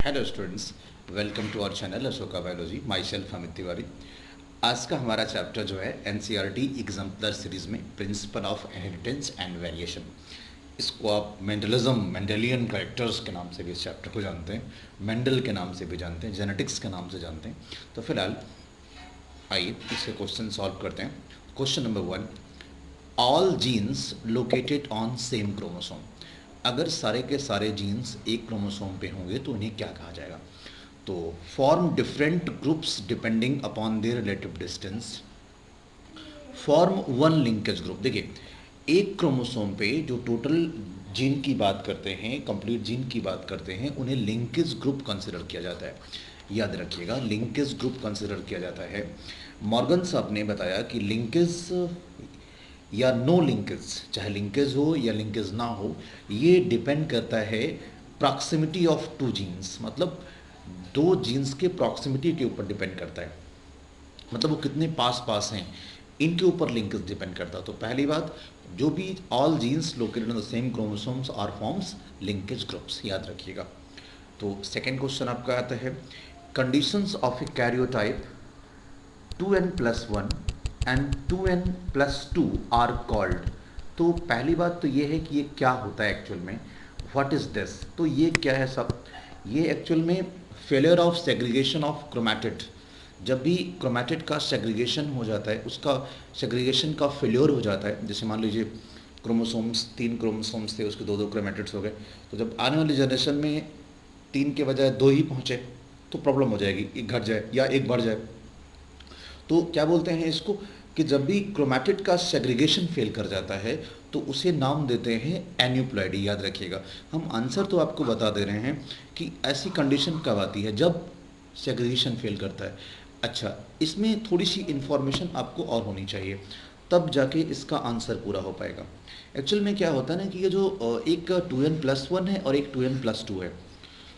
Hello students, welcome to our channel Ashoka Biology. Myself Amit Tiwari. आज का हमारा चैप्टर जो है एनसीईआरटी एग्जाम्पलर सीरीज में principle of inheritance and variation. इसको आप मेंडेलियन कैरेक्टर्स के नाम से भी इस चैप्टर को जानते हैं, मेंडल के नाम से भी जानते हैं, जेनेटिक्स के नाम से जानते हैं। तो फिलहाल आइए इसके क्वेश्चन सॉल्व करते हैं। Question number 1, all genes located on same chromosome. अगर सारे के सारे जीन्स एक क्रोमोसोम पे होंगे तो उन्हें क्या कहा जाएगा? तो form different groups depending upon their relative distance, form one linkage group. देखिए, एक क्रोमोसोम पे जो टोटल जीन की बात करते हैं, कंप्लीट जीन की बात करते हैं, उन्हें लिंकेज ग्रुप कंसिडर किया जाता है। याद रखिएगा, लिंकेज ग्रुप कंसिडर किया जाता है। मॉर्गन साहब ने बताया कि लिंकेज या नो लिंकेज, चाहे लिंकेज हो या लिंकेज ना हो, ये डिपेंड करता है प्रॉक्सिमिटी ऑफ टू जीन्स, मतलब दो जीन्स के प्रॉक्सिमिटी के ऊपर डिपेंड करता है, मतलब वो कितने पास पास हैं, इनके ऊपर लिंकेज डिपेंड करता है। तो पहली बात, जो भी all genes located on the same chromosomes are forms linkage groups, याद रखिएगा। तो सेकेंड क्वेश्चन आपका आता है, conditions of a karyotype 2n+1 and 2n+2 are called. तो पहली बात तो ये है कि ये क्या होता है एक्चुअल में, व्हाट इज दिस। तो ये क्या है सब, ये एक्चुअल में failure of segregation of chromatid. जब भी क्रोमैटिड का सेग्रीगेशन हो जाता है, उसका सेग्रीगेशन का फेलियर हो जाता है, जैसे मान लीजिए क्रोमोसोम्स, 3 क्रोमोसोम्स थे, उसके दो क्रोमैटिड्स हो गए, तो जब आने वाली जनरेशन में 3 के बजाय 2 ही पहुँचे तो प्रॉब्लम हो जाएगी, एक घट जाए या एक बढ़ जाए। तो क्या बोलते हैं इसको कि जब भी क्रोमैटिड का सेग्रीगेशन फेल कर जाता है तो उसे नाम देते हैं एन्यूप्लॉइडी। याद रखिएगा, हम आंसर तो आपको बता दे रहे हैं कि ऐसी कंडीशन कब आती है जब सेग्रीगेशन फेल करता है। अच्छा, इसमें थोड़ी सी इन्फॉर्मेशन आपको और होनी चाहिए, तब जाके इसका आंसर पूरा हो पाएगा। एक्चुअल में क्या होता है ना कि ये जो एक 2n+1 है और एक 2n+2 है,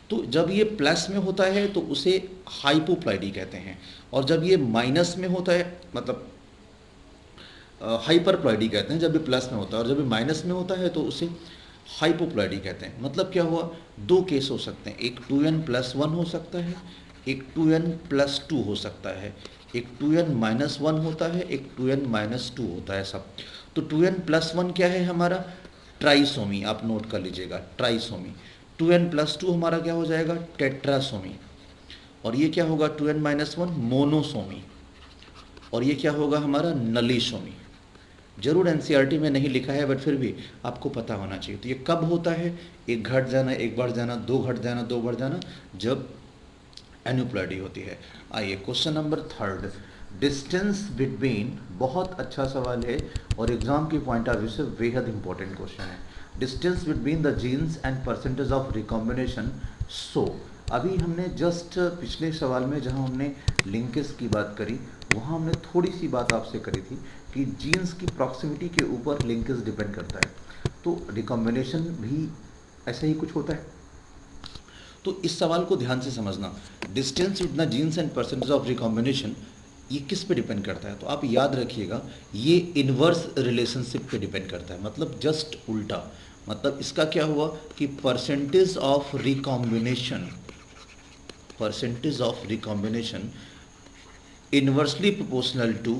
तो जब ये प्लस में होता है तो उसे हाइपोप्लाइडी कहते हैं, और जब ये माइनस में होता है, मतलब हाइपरप्लॉइडी कहते हैं जब ये प्लस में होता है, और जब ये माइनस में होता है तो उसे हाइपोप्लॉइडी कहते हैं। मतलब क्या हुआ, दो केस हो सकते हैं, एक 2n+1 हो सकता है, एक 2n+2 हो सकता है, एक 2n-1 होता है, एक 2n-2 होता है सब। तो 2n+1 क्या है हमारा, ट्राइसोमी, आप नोट कर लीजिएगा, ट्राइसोमी। 2n+2 हमारा क्या हो जाएगा, टेट्रासोमी। और ये क्या होगा 2n-1, मोनोसोमी। और ये क्या होगा हमारा, नलीसोमी। जरूर एनसीईआरटी में नहीं लिखा है, बट फिर भी आपको पता होना चाहिए। तो ये कब होता है, एक घट जाना, एक बढ़ जाना, दो घट जाना, दो बढ़ जाना, जब एन्यूप्लॉइडी होती है। आइए क्वेश्चन नंबर 3, डिस्टेंस बिटवीन। बहुत अच्छा सवाल है और एग्जाम के पॉइंट ऑफ व्यू से बेहद इंपॉर्टेंट क्वेश्चन है। Distance between the genes and percentage of recombination. So अभी हमने जस्ट पिछले सवाल में जहां हमने लिंकेज की बात करी, वहाँ हमने थोड़ी सी बात आपसे करी थी कि जीन्स की प्रॉक्सिमिटी के ऊपर लिंकेज डिपेंड करता है। तो रिकॉम्बिनेशन भी ऐसा ही कुछ होता है। तो इस सवाल को ध्यान से समझना, distance between genes and percentage of recombination, ये किस पे डिपेंड करता है? तो आप याद रखिएगा, ये इन्वर्स रिलेशनशिप पे डिपेंड करता है, मतलब जस्ट उल्टा। मतलब इसका क्या हुआ कि percentage of recombination, percentage of recombination inversely proportional to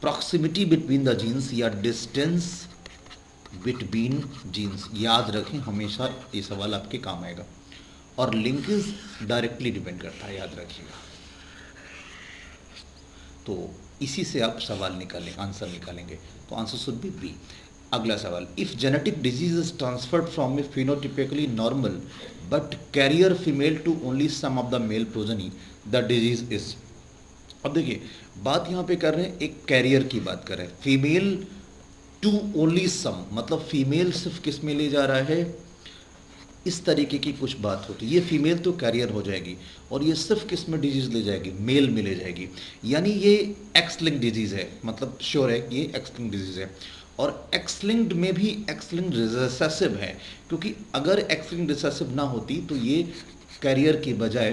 proximity between the genes या डिस्टेंस बिटवीन जीन्स। याद रखें, हमेशा ये सवाल आपके काम आएगा। और लिंकेज डायरेक्टली डिपेंड करता है, याद रखिएगा। तो इसी से आप सवाल निकालें, आंसर निकालेंगे। तो आंसर शुड बी बी। अगला सवाल, if genetic disease is transferred from a phenotypically normal but carrier female to only some of the male progeny, the disease is. अब देखिए, बात यहाँ पे कर रहे हैं, एक कैरियर की बात कर रहे हैं, फीमेल टू ओनली सम, मतलब फीमेल सिर्फ किस में ले जा रहा है, इस तरीके की कुछ बात होती है। ये फीमेल तो कैरियर हो जाएगी और ये सिर्फ किस में डिजीज ले जाएगी, मेल में ले जाएगी। यानी ये एक्स लिंक्ड डिजीज है, मतलब श्योर है कि ये एक्स लिंक्ड डिजीज है। और एक्स लिंक्ड में भी एक्स लिंक्ड रिसेसिव है, क्योंकि अगर एक्स लिंक्ड रिसेसिव ना होती तो ये कैरियर की बजाय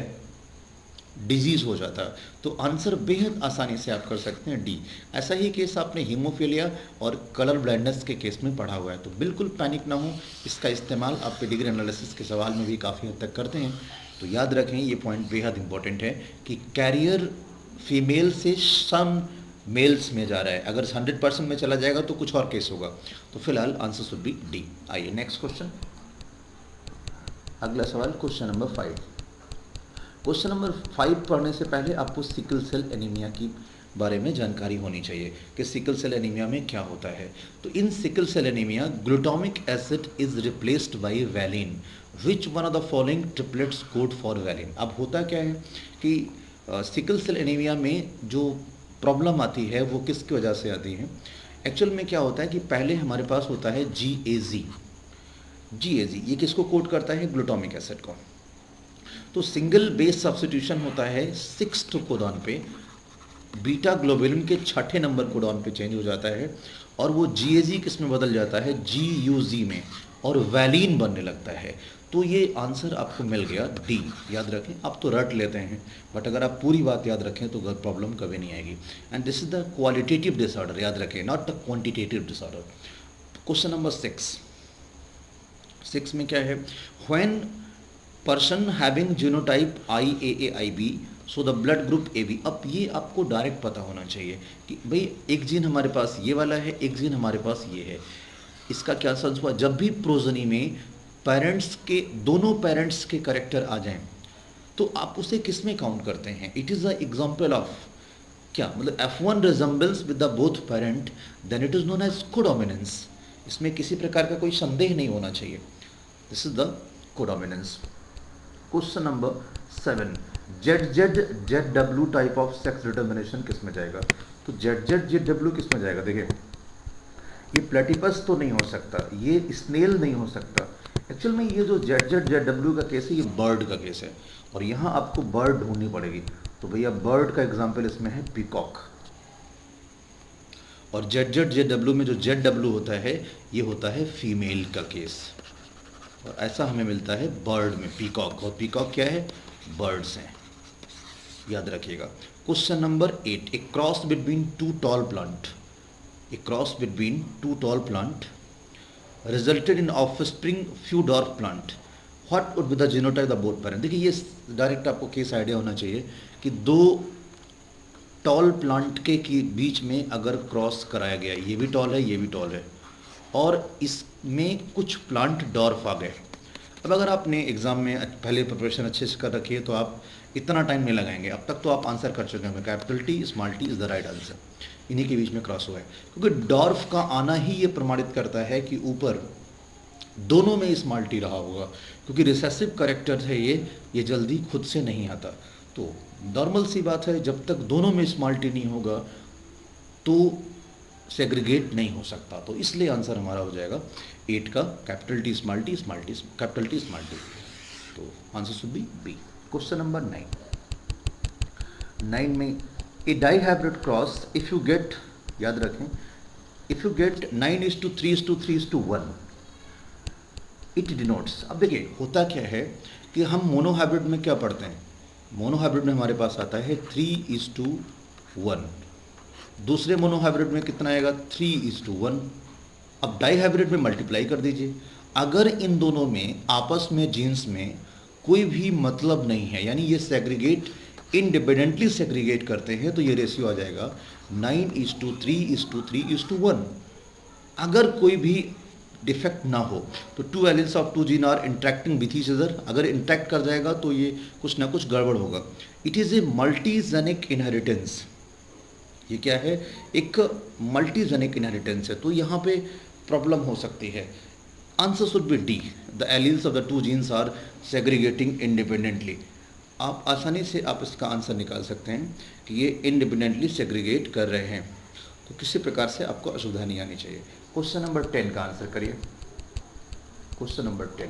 डिजीज़ हो जाता। तो आंसर बेहद आसानी से आप कर सकते हैं डी। ऐसा ही केस आपने हीमोफीलिया और कलर ब्लाइंडनेस के केस में पढ़ा हुआ है। तो बिल्कुल पैनिक ना हो, इसका इस्तेमाल आप पेडिग्री एनालिसिस के सवाल में भी काफ़ी हद तक करते हैं। तो याद रखें, ये पॉइंट बेहद इंपॉर्टेंट है कि कैरियर फीमेल से सम मेल्स में जा रहा है। अगर 100% में चला जाएगा तो कुछ और केस होगा। तो फिलहाल आंसर शुड बी डी। आइए नेक्स्ट क्वेश्चन, अगला सवाल, क्वेश्चन नंबर 5। क्वेश्चन नंबर 5 पढ़ने से पहले आपको सिकल सेल एनीमिया की बारे में जानकारी होनी चाहिए कि सिकल सेल एनीमिया में क्या होता है। तो in sickle cell anaemia glutamic acid is replaced by valine, which one of the following triplets code for valine. अब होता क्या है कि सिकल सेल एनीमिया में जो प्रॉब्लम आती है वो किसकी वजह से आती है। एक्चुअल में क्या होता है कि पहले हमारे पास होता है GAG। ये किसको कोड करता है, ग्लूटामिक एसिड को। तो सिंगल बेस सब्स्टिट्यूशन होता है 6th कोडॉन पे, बीटा ग्लोबुलिन के 6ठे नंबर कोडॉन पे चेंज हो जाता है और वो GAG किस में बदल जाता है, GUG में, और वैलिन बनने लगता है। तो ये आंसर आपको मिल गया डी। याद रखें, आप तो रट लेते हैं बट अगर आप पूरी बात याद रखें तो प्रॉब्लम कभी नहीं आएगी। And this is the qualitative disorder, याद रखें, not the quantitative disorder. Question number 6 में क्या है, when person having genotype IAAIB so the blood group AB। अब ये आपको डायरेक्ट पता होना चाहिए कि भाई एक जीन हमारे पास ये वाला है, एक जीन हमारे पास ये है। इसका क्या सेंस हुआ, जब भी प्रोजनी में पेरेंट्स के, दोनों पेरेंट्स के करेक्टर आ जाएं तो आप उसे किस में काउंट करते हैं। It is a example of क्या, मतलब F1 resembles with the both parent then it is known as codominance. इसमें किसी प्रकार का कोई संदेह नहीं होना चाहिए, this is the codominance. Question number 7, ZZ type of sex determination किस में जाएगा। तो ZZ किस में जाएगा, देखिए ये प्लेटिपस तो नहीं हो सकता, ये स्नेल नहीं हो सकता। एक्चुअल में ये जो ZZ का केस है ये बर्ड का केस है और यहाँ आपको बर्ड ढूंढनी पड़ेगी। तो भैया बर्ड का एग्जाम्पल इसमें है पीकॉक, और ZZ में जो ZW होता है ये होता है फीमेल का केस, और ऐसा हमें मिलता है बर्ड में पीकॉक, और पीकॉक क्या है, बर्ड्स हैं, याद रखिएगा। Question number 8, A cross between two tall plant, A cross between two tall plant resulted in offspring few dwarf plant, what would be the genotype the both parent. देखिए ये direct आपको case idea होना चाहिए कि दो tall plant के बीच में अगर क्रॉस कराया गया, ये भी टॉल है ये भी टॉल है, और इसमें कुछ प्लांट डॉर्फ आ गए। अब अगर आपने एग्ज़ाम में पहले प्रिपरेशन अच्छे से कर रखी है तो आप इतना टाइम नहीं लगाएंगे। अब तक तो आप आंसर कर चुके हैं, capital T small t is the right answer. इन्हीं के बीच में क्रॉस हुआ है, क्योंकि डॉर्फ का आना ही ये प्रमाणित करता है कि ऊपर दोनों में स्मॉल t रहा होगा, क्योंकि रिसेसिव करेक्टर है ये जल्दी खुद से नहीं आता। तो नॉर्मल सी बात है, जब तक दोनों में स्मॉल t नहीं होगा तो सेग्रीगेट नहीं हो सकता। तो इसलिए आंसर हमारा हो जाएगा 8 का capital T small t capital T small t। तो answer should be B. Question number 9 में a dihybrid cross if you get, याद रखें, if you get 9:3:3:1 it denotes. अब देखिए होता क्या है कि हम मोनो हाइब्रिड में क्या पढ़ते हैं, मोनो हाइब्रिड में हमारे पास आता है 3:1, दूसरे मोनो हाइब्रिड में कितना आएगा 3:1। अब डाई हाइब्रिड में मल्टीप्लाई कर दीजिए। अगर इन दोनों में आपस में जीन्स में कोई भी मतलब नहीं है, यानी ये सेग्रीगेट इंडिपेंडेंटली सेग्रीगेट करते हैं, तो ये रेशियो आ जाएगा 9:3:3:1। अगर कोई भी डिफेक्ट ना हो तो 2 alleles of 2 gene are interacting with each other. अगर इंटरेक्ट कर जाएगा तो ये कुछ ना कुछ गड़बड़ होगा। It is a multigenic inheritance. ये क्या है, एक मल्टीजेनिक इनहेरिटेंस है। तो यहाँ पे प्रॉब्लम हो सकती है। Answer should be D, the alleles of the 2 genes are segregating independently. आप आसानी से आप इसका आंसर निकाल सकते हैं कि ये इंडिपेंडेंटली सेग्रीगेट कर रहे हैं, तो किसी प्रकार से आपको असुविधा नहीं आनी चाहिए। क्वेश्चन नंबर 10 का आंसर करिए। Question number 10,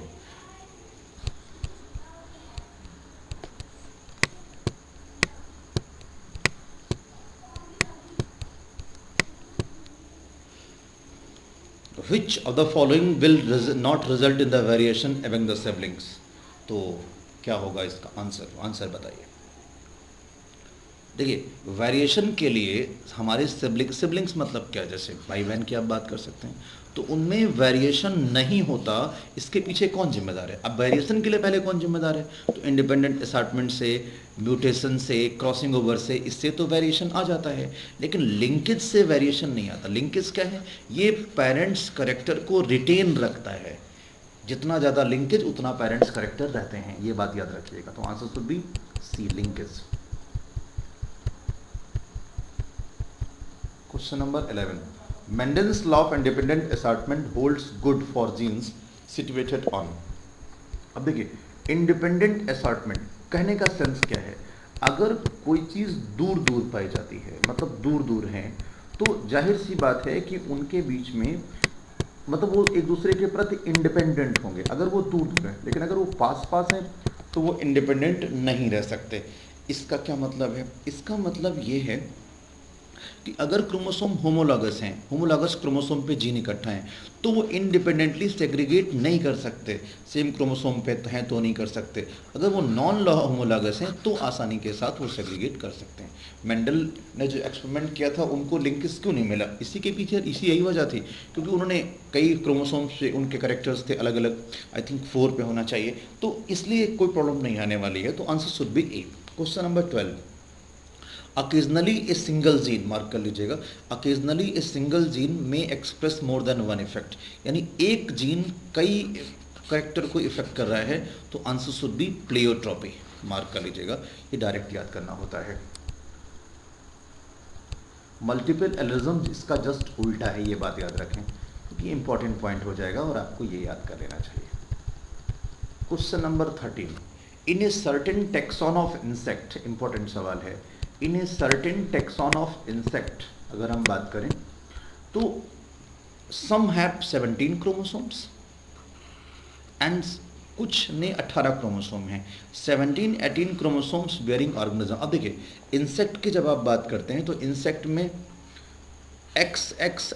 which of the following will not result in the variation among the siblings। तो क्या होगा इसका आंसर, आंसर बताइए। देखिए, वेरिएशन के लिए हमारे सिबलिंग्स मतलब क्या, जैसे भाई बहन की आप बात कर सकते हैं, तो उनमें वेरिएशन नहीं होता, इसके पीछे कौन जिम्मेदार है? अब वेरिएशन के लिए पहले कौन जिम्मेदार है? तो इंडिपेंडेंट असार्टमेंट से, म्यूटेशन से, क्रॉसिंग ओवर से, इससे तो वेरिएशन आ जाता है, लेकिन लिंकेज से वेरिएशन नहीं आता। लिंकेज क्या है? ये पेरेंट्स करेक्टर को रिटेन रखता है, जितना ज़्यादा लिंकेज उतना पेरेंट्स करेक्टर रहते हैं, ये बात याद रखिएगा। तो answer should be C, linkage. Question number 11. Mendel's law of independent assortment holds good for genes situated on. अब देखिए, इंडिपेंडेंट असॉर्टमेंट कहने का सेंस क्या है? अगर कोई चीज़ दूर दूर पाई जाती है, मतलब दूर दूर हैं, तो जाहिर सी बात है कि उनके बीच में, मतलब वो एक दूसरे के प्रति इंडिपेंडेंट होंगे अगर वो दूर दूर हैं, लेकिन अगर वो पास पास हैं तो वो इंडिपेंडेंट नहीं रह सकते। इसका क्या मतलब है? इसका मतलब ये है कि अगर क्रोमोसोम होमोलॉगस हैं, होमोलॉगस क्रोमोसोम पे जीन इकट्ठा हैं, तो वो इंडिपेंडेंटली सेग्रीगेट नहीं कर सकते, सेम क्रोमोसोम पे हैं तो नहीं कर सकते। अगर वो नॉन होमोलॉगस हैं तो आसानी के साथ वो सेग्रीगेट कर सकते हैं। मेंडल ने जो एक्सपेरिमेंट किया था, उनको लिंकेज क्यों नहीं मिला? इसी के पीछे इसी यही वजह थी, क्योंकि उन्होंने कई क्रोमोसोम से उनके करेक्टर्स थे अलग अलग, आई थिंक 4 पे होना चाहिए, तो इसलिए कोई प्रॉब्लम नहीं आने वाली है। तो answer should B A. Question number 12. Occasionally a single gene, mark कर लीजिएगा, अकेजनली ए सिंगल जीन में express more than one effect, यानी एक जीन कई करेक्टर को इफेक्ट कर रहा है, तो answer should B pleiotropy, mark कर लीजिएगा, ये डायरेक्ट याद करना होता है। मल्टीपल एलिज्म इसका जस्ट उल्टा है, ये बात याद रखें, क्योंकि इंपॉर्टेंट पॉइंट हो जाएगा और आपको ये याद कर लेना चाहिए। Question number 13. In a certain taxon of insect, important सवाल है, in a certain taxon of insect अगर हम बात करें तो सम हैव 17 क्रोमोसोम्स एंड कुछ ने 18 क्रोमोसोम हैं, 17-18 क्रोमोसोम्स बेयरिंग ऑर्गेनिज्म। अब देखिए, इंसेक्ट की जब आप बात करते हैं तो इंसेक्ट में XX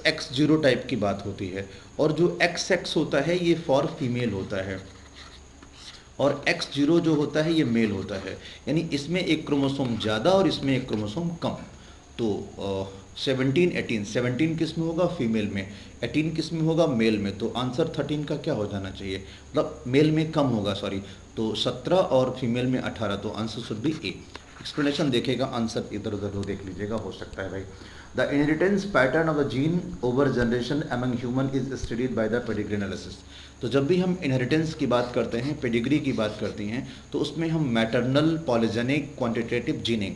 टाइप की बात होती है, और जो XX होता है ये फॉर फीमेल होता है, और X0 जो होता है ये मेल होता है, यानी इसमें एक क्रोमोसोम ज़्यादा और इसमें एक क्रोमोसोम कम। तो 17-18, 17 किस में होगा? फीमेल में। 18 किस में होगा? मेल में। तो आंसर 13 का क्या हो जाना चाहिए? मतलब मेल में कम होगा, सॉरी, तो 17 और फीमेल में 18, तो answer should B A. Explanation देखेगा, आंसर इधर उधर देख लीजिएगा, हो सकता है भाई। The inheritance pattern of the gene over generation among human is studied by the pedigree analysis. तो जब भी हम इनहेरिटेंस की बात करते हैं, पेडिग्री की बात करती हैं, तो उसमें हम मैटरनल, पॉलीजेनिक, क्वांटिटेटिव जीनिंग,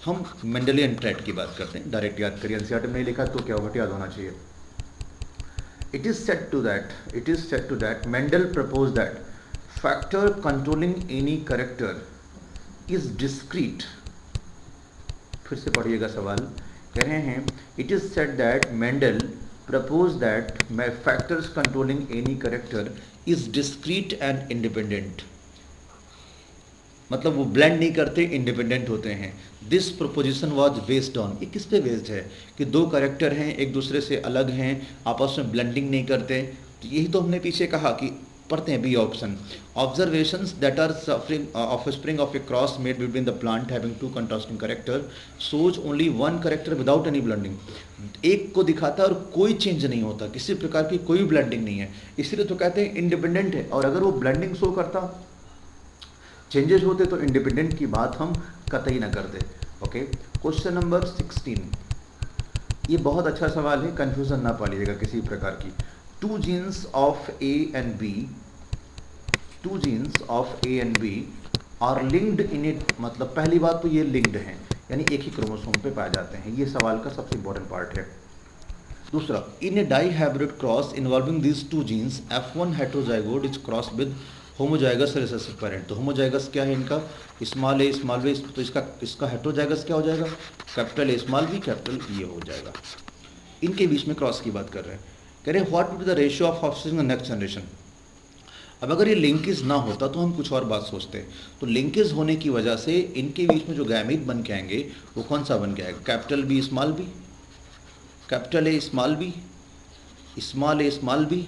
हम मेंडेलियन ट्रेट की बात करते हैं। डायरेक्ट याद करिए, एनसीईआरटी में नहीं लिखा तो क्या होगा, याद होना चाहिए। It is said to that Mendel propose that factor controlling any character is discrete. फिर से पढ़िएगा सवाल, कह रहे हैं it is said that Mendel propose that factors controlling any character is discrete and independent, मतलब वो ब्लेंड नहीं करते, इंडिपेंडेंट होते हैं। This proposition was based on, ये किस पे बेस्ड है? कि दो कैरेक्टर हैं, एक दूसरे से अलग हैं, आपस में ब्लेंडिंग नहीं करते। तो यही तो हमने पीछे कहा कि पढ़ते हैं B option, observations that are suffering offspring of a cross made between the plant having two contrasting character shows only one character without any blending. एक को दिखाता है और कोई चेंज नहीं होता, किसी प्रकार की कोई ब्लेंडिंग नहीं है, इसीलिए तो कहते हैं इंडिपेंडेंट है। और अगर वो ब्लेंडिंग शो करता, चेंजेस होते, तो इंडिपेंडेंट की बात हम कतई ना करते। ओके, क्वेश्चन नंबर 16, ये बहुत अच्छा सवाल है, कंफ्यूजन ना पालिएगा किसी प्रकार की। Two genes of A and B are linked in it, मतलब पहली बात तो ये लिंक्ड हैं, यानी एक ही क्रोमोसोम पे पाए जाते हैं, ये सवाल का सबसे इंपॉर्टेंट पार्ट है। दूसरा, in a dihybrid cross involving these two genes F1 heterozygote is cross with homozygous recessive parent. तो होमोजाइगस क्या है इनका? स्मॉल ए स्मॉल बी, तो इसका हेट्रोजाइगस क्या हो जाएगा? Capital A small B capital E हो जाएगा। इनके बीच में क्रॉस की बात कर रहे हैं, कह रहे हैं what will be the ratio of offspring in the next generation. अब अगर ये लिंकेज ना होता तो हम कुछ और बात सोचते, तो लिंकेज होने की वजह से इनके बीच में जो गैमीट बन के आएंगे वो कौन सा बन के आएगा? Capital B small B, capital A small B, small A small B,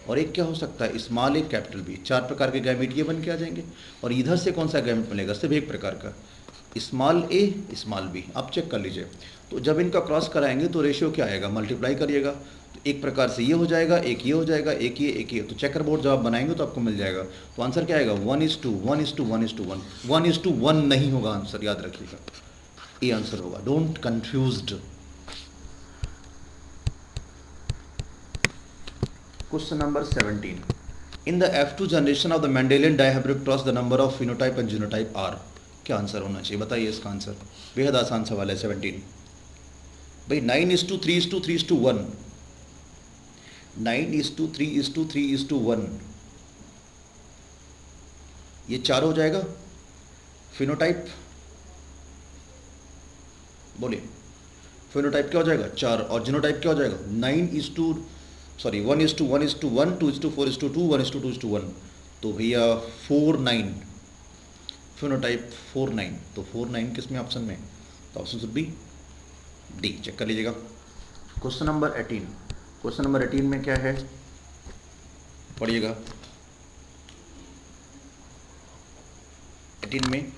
और एक क्या हो सकता है? स्मॉल ए कैपिटल बी। 4 प्रकार के गैमीट ये बन के आ जाएंगे। और इधर से कौन सा गैमीट मिलेगा? सिर्फ एक प्रकार का, स्मॉल ए स्मॉल बी, आप चेक कर लीजिए। तो जब इनका क्रॉस कराएंगे तो रेशियो क्या आएगा, मल्टीप्लाई करिएगा, तो एक प्रकार से ये हो जाएगा, एक ये हो जाएगा, एक ये, तो चेकर बोर्ड जब आप बनाएंगे तो आपको मिल जाएगा। तो आंसर क्या आएगा, 1:1 1:1 1:1 नहीं होगा आंसर, याद रखिएगा, ये आंसर होगा, don't confused. Question number 17, in the F2 generation of the Mendelian dihybrid cross the number of phenotype and genotype are, क्या आंसर होना चाहिए, बताइए इसका आंसर। बेहद आसान सवाल है 17 भाई। 9:3:3:1, 9:3:3:1, ये 4 हो जाएगा। फिनोटाइप बोलिए, फिनोटाइप क्या हो जाएगा 4, और जीनोटाइप क्या हो जाएगा 1:1:1, 2:4:2, 1:2:1, तो भैया 4:9, फिनोटाइप 4:9, तो 4:9 किस में ऑप्शन में, तो option should be D, check कर लीजिएगा। क्वेश्चन नंबर 18, क्वेश्चन नंबर 18 में क्या है, पढ़िएगा। 18 में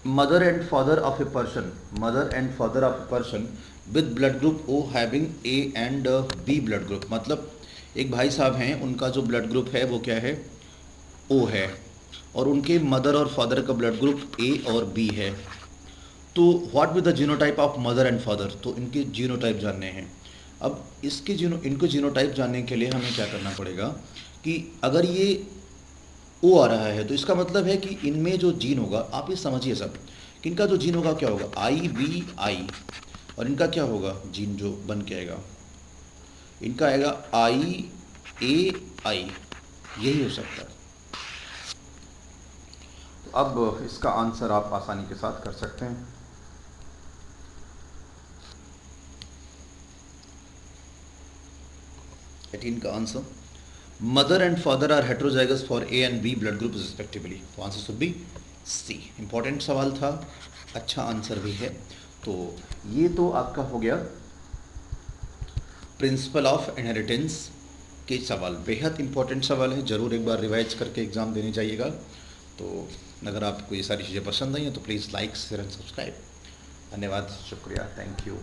mother and father of a person, mother and father of a person with blood group O having A and B blood group, मतलब एक भाई साहब हैं, उनका जो ब्लड ग्रुप है वो क्या है, ओ है, और उनके मदर और फादर का ब्लड ग्रुप ए और बी है। तो what with the genotype of mother and father, तो इनके जीनोटाइप जानने हैं। अब इनको जीनोटाइप जानने के लिए हमें क्या करना पड़ेगा कि अगर ये ओ आ रहा है तो इसका मतलब है कि इनमें जो जीन होगा, आप ये समझिए सब, कि इनका जो जीन होगा क्या होगा, IBI, और इनका क्या होगा जीन जो बन के आएगा, इनका आएगा IAI, यही हो सकता है। तो अब इसका आंसर आप आसानी के साथ कर सकते हैं। एटीन का answer, mother and father are heterozygous for A and B blood group respectively, तो answer should be C. Important सवाल था, अच्छा आंसर भी है। तो ये तो आपका हो गया प्रिंसिपल ऑफ इनहेरिटेंस के सवाल, बेहद इंपॉर्टेंट सवाल है, ज़रूर एक बार रिवाइज करके एग्ज़ाम देने जाइएगा। तो अगर आपको ये सारी चीज़ें पसंद आई हैं तो please like share and subscribe. धन्यवाद, शुक्रिया, थैंक यू।